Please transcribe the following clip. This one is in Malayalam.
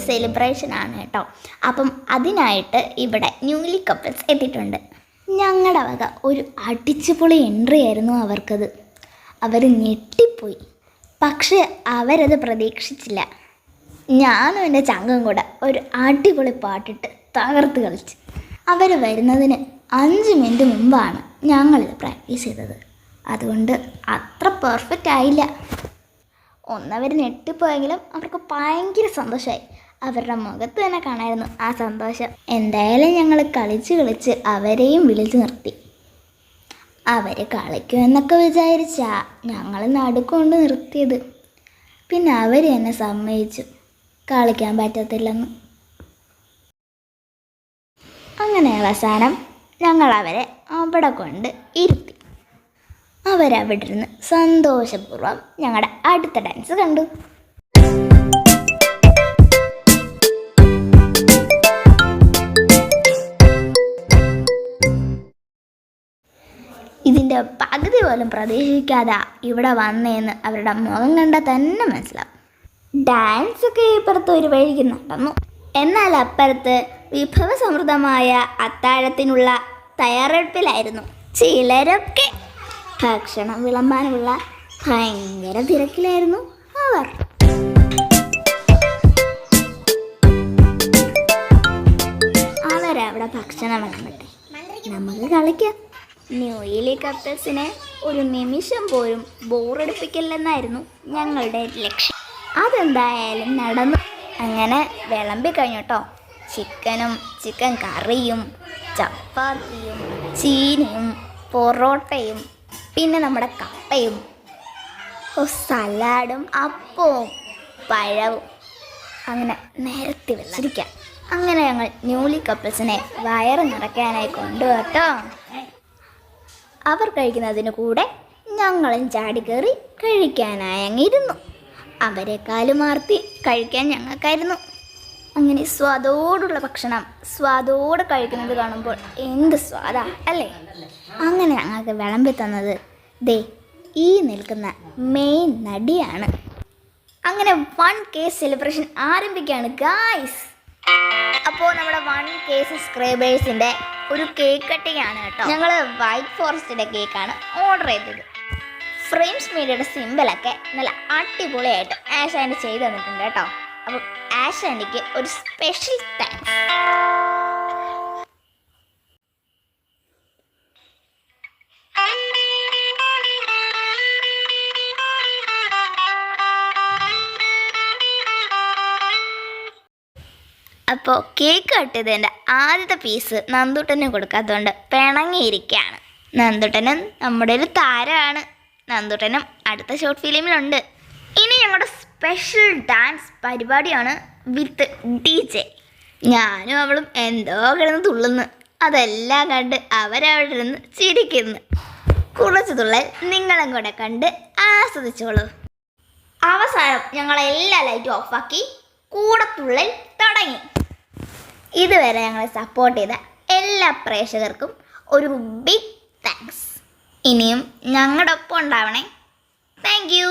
സെലിബ്രേഷൻ ആണ് കേട്ടോ. അപ്പം അതിനായിട്ട് ഇവിടെ ന്യൂലി കപ്പിൾസ് എത്തിയിട്ടുണ്ട്. ഞങ്ങളുടെ വക ഒരു അടിച്ചുപൊളി എൻട്രി ആയിരുന്നു അവർക്കത്. അവർ ഞെട്ടിപ്പോയി. പക്ഷേ അവരത് പ്രതീക്ഷിച്ചില്ല. ഞാനും എൻ്റെ ചങ്കും കൂടെ ഒരു അടിപൊളി പാട്ടിട്ട് തകർത്ത് കളിച്ച്. അവർ വരുന്നതിന് 5 മിനിറ്റ് മുമ്പാണ് ഞങ്ങളിത് പ്രാക്ടീസ് ചെയ്തത്. അതുകൊണ്ട് അത്ര പെർഫെക്റ്റ് ആയില്ല. ഒന്നവർ ഞെട്ടിപ്പോയെങ്കിലും അവർക്ക് ഭയങ്കര സന്തോഷമായി. അവരുടെ മുഖത്ത് തന്നെ കാണായിരുന്നു ആ സന്തോഷം. എന്തായാലും ഞങ്ങൾ കളിച്ച് അവരെയും വിളിച്ച് നിർത്തി. അവർ കളിക്കുമെന്നൊക്കെ വിചാരിച്ചാ ഞങ്ങൾ നടുക്കൊണ്ട് നിർത്തിയത്. പിന്നെ അവർ എന്നെ സമ്മതിച്ചു കളിക്കാൻ പറ്റത്തില്ലെന്ന്. അങ്ങനെ അവസാനം ഞങ്ങൾ അവരെ അവിടെ കൊണ്ട് ഇരുത്തി. അവരവിടെ ഇരുന്ന് സന്തോഷപൂർവ്വം ഞങ്ങളുടെ അടുത്ത ഡാൻസ് കണ്ടു. ഇതിൻ്റെ പകുതി പോലും പ്രതീക്ഷിക്കാതെ ഇവിടെ വന്നേന്ന് അവരുടെ മുഖം കണ്ടാൽ തന്നെ മനസ്സിലാവും. ഡാൻസൊക്കെ ഇപ്പുറത്ത് ഒരു വഴിക്ക് നടന്നു. എന്നാൽ അപ്പുറത്ത് വിഭവസമൃദ്ധമായ അത്താഴത്തിനുള്ള തയ്യാറെടുപ്പിലായിരുന്നു. ചിലരൊക്കെ ഭക്ഷണം വിളമ്പാനുള്ള ഭയങ്കര തിരക്കിലായിരുന്നു അവർ. അവരവിടെ ഭക്ഷണം വിളമ്പട്ടെ, നമുക്ക് കളിക്കാം. ന്യൂലി കപ്പിൾസിനെ ഒരു നിമിഷം പോലും ബോറടിപ്പിക്കില്ലെന്നായിരുന്നു ഞങ്ങളുടെ ലക്ഷ്യം. അതെന്തായാലും നടന്നു. അങ്ങനെ വിളമ്പിക്കഴിഞ്ഞു കേട്ടോ. ചിക്കൻ കറിയും ചപ്പാത്തിയും ചീനിയും പൊറോട്ടയും പിന്നെ നമ്മുടെ കപ്പയും സലാഡും അപ്പവും പഴവും അങ്ങനെ നിരത്തി വെച്ചിരിക്കാം. അങ്ങനെ ഞങ്ങൾ ന്യൂലി കപ്പിൾസിനെ വയറ് നിറയ്ക്കാനായി കൊണ്ടുപോട്ടോ. അവർ കഴിക്കുന്നതിന് കൂടെ ഞങ്ങളും ചാടിക്കയറി കഴിക്കാനായി അങ്ങിരുന്നു. അവരെക്കാളും മാർത്തി കഴിക്കാൻ ഞങ്ങൾക്കായിരുന്നു. അങ്ങനെ സ്വാദോടുള്ള ഭക്ഷണം സ്വാദോടെ കഴിക്കുന്നത് കാണുമ്പോൾ എന്ത് സ്വാദാ അല്ലേ. അങ്ങനെ ഞങ്ങൾക്ക് വിളമ്പി തന്നത് ദേ ഈ നിൽക്കുന്ന മെയിൻ നടിയാണ്. അങ്ങനെ 1K സെലിബ്രേഷൻ ആരംഭിക്കുകയാണ് ഗായ്സ്. അപ്പോൾ നമ്മുടെ 1K സബ്സ്ക്രൈബേഴ്സിൻ്റെ ഒരു കേക്ക് കട്ടിങ് ആണ് കേട്ടോ. ഞങ്ങൾ വൈറ്റ് ഫോറസ്റ്റിൻ്റെ കേക്കാണ് ഓർഡർ ചെയ്തത്. ഫ്രെയിംസ് മീഡിയയുടെ സിമ്പിളൊക്കെ നല്ല അടിപൊളിയായിട്ട് ആഷ് ആൻറ്റി ചെയ്ത് തന്നിട്ടുണ്ട് കേട്ടോ. അപ്പം ആഷ് ആൻറ്റിക്ക് ഒരു സ്പെഷ്യൽ താങ്ക്സ്. അപ്പോൾ കേക്ക് കട്ട് ചെയ്തതിൻ്റെ ആദ്യത്തെ പീസ് നന്ദുട്ടന് കൊടുക്കാത്തതുകൊണ്ട് പിണങ്ങിയിരിക്കുകയാണ്. നന്ദുട്ടനും നമ്മുടെ ഒരു താരമാണ്. നന്ദുട്ടനും അടുത്ത ഷോർട്ട് ഫിലിമിലുണ്ട്. ഇനി ഞങ്ങളുടെ സ്പെഷ്യൽ ഡാൻസ് പരിപാടിയാണ് വിത്ത് DJ. ഞാനും അവളും എന്തോ കിടന്ന് തുള്ളുന്നു. അതെല്ലാം കണ്ട് അവരവിടെ ഇരുന്ന് ചിരിക്കുന്നു. കുറച്ച് തുള്ളൽ നിങ്ങളും കൂടെ കണ്ട് ആസ്വദിച്ചോളൂ. അവസാനം ഞങ്ങളെല്ലാ ലൈറ്റും ഓഫാക്കി കൂടത്തുള്ളൽ തുടങ്ങി. ഇതുവരെ ഞങ്ങളെ സപ്പോർട്ട് ചെയ്ത എല്ലാ പ്രേക്ഷകർക്കും ഒരു ബിഗ് താങ്ക്സ്. ഇനിയും ഞങ്ങളുടെ ഒപ്പം ഉണ്ടാവണേ. Thank you.